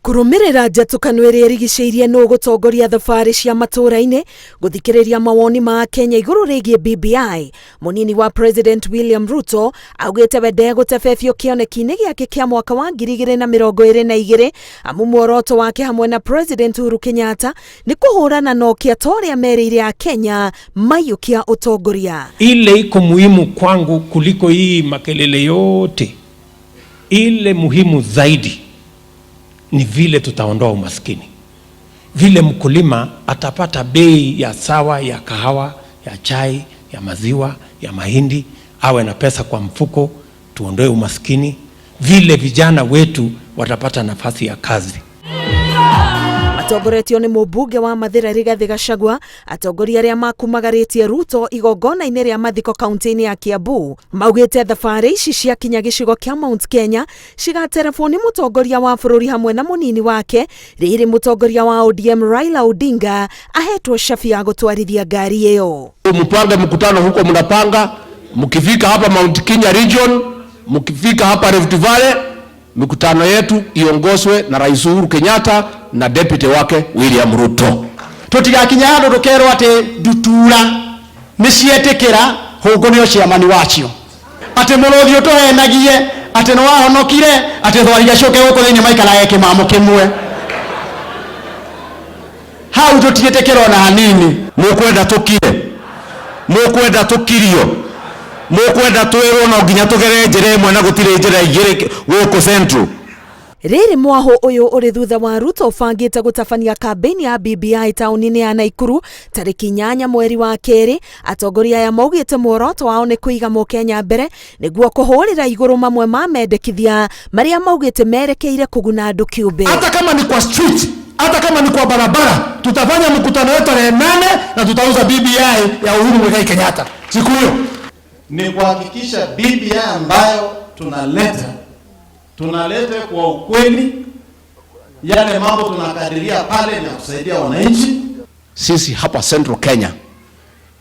Kurumirira njatũkano ĩrĩa ĩrigicĩirie nũ gũtongoria thabarĩ cia matũũra-inĩ gũthikĩrĩria mawoni ma Kenya igũrũ rĩgiĩ BBI, mũnini wa President William Ruto augĩte we ndegũtebebio kĩoneki-inĩ gĩake kĩa mwaka wa 2022 amu muoroto wake hamwe na President Uhuru Kenyatta nĩ kũhũrana na ũkĩa ta ũrĩa merĩire a Kenya maiyũkia ũtongoria. Ile iko muhimu kwangu kuliko hii makelele yote, ile muhimu zaidi ni vile tutaondoa umaskini. Vile mkulima atapata bei ya sawa ya kahawa, ya chai, ya maziwa, ya mahindi, awe na pesa kwa mfuko, tuondoe umaskini. Vile vijana wetu watapata nafasi ya kazi. Atongoretio nĩ mũmbunge wa Mathira Rigathi Gachagua, atongoria arĩa makumagaritie Ruto igongona-inĩ rĩa mathiko kaunti-inĩ ya Kiambu maugĩte thabarĩ ici ciakinya gĩcigo kĩa Mount Kenya cigaterefwo nĩ mũtongoria wa bũrũri hamwe na mũnini wake rĩrĩ mũtongoria wa ODM Raila Odinga ahetwo shafi ya gũtwarithia ngari ĩyo. Mpange mkutano huko, mnapanga mkifika hapa Mount Kenya region, mkifika hapa Rift Valley, mikutano yetu iongozwe na Rais Uhuru Kenyatta na deputy wake William Ruto. Tutigakinya handu rukerwo ati ndutura ni cietikira hungunio ciamani wacio ati muruthi utuhenagie ati no wahonokire ati thwariga coke guku thiini maikara kimamo kimwe. Hau tutietikira na hanini. Mukwenda tukire, mukwenda tukirio, mukwenda twirwo no nginya tugere njira imwe na gutire njira igiri guku central. Rĩrĩ mwaho ũyũ ũrĩ thutha wa Ruto bangĩte gũtabania kambeni ya BBI taũni-inĩ ya Naikuru tarĩki 8 mweri wa kerĩ. Atongoria aya maugĩte muoroto wao nĩ kũiga Mũkenya mbere nĩguo kũhũrĩra igũrũ mamwe ma mendekithia marĩa maugĩte merekeire kũguna andũ kĩũmbe. Hata kama ni kwa street, hata kama ni kwa barabara, tutafanya mkutano wetu tarehe 8 na tutauza BBI ya Uhuru Muigai Kenyatta. Siku hiyo ni kuhakikisha BBI ambayo tunalete kwa ukweli yale mambo tunakadiria pale na kusaidia wananchi. Sisi hapa Central Kenya,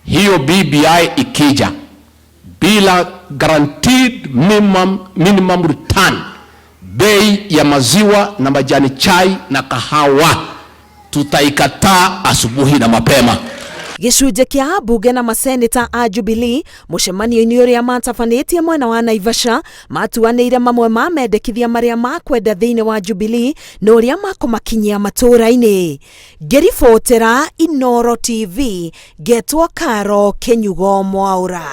hiyo BBI ikija bila guaranteed minimum return, bei ya maziwa na majani chai na kahawa, tutaikataa asubuhi na mapema. Gĩcunjĩ kĩa ambunge na maseneta a Jubilee mũcemanio-inĩ ũrĩa matabanĩtie mwena wa Naivasha matuanĩire mamwe ma mendekithia marĩa makwenda thĩinĩ wa Jubilee na ũrĩa makũmakinyia matũũra-inĩ. Ngĩribotera Inoro TV, Getwo Karo Kenyugo Mwaũra.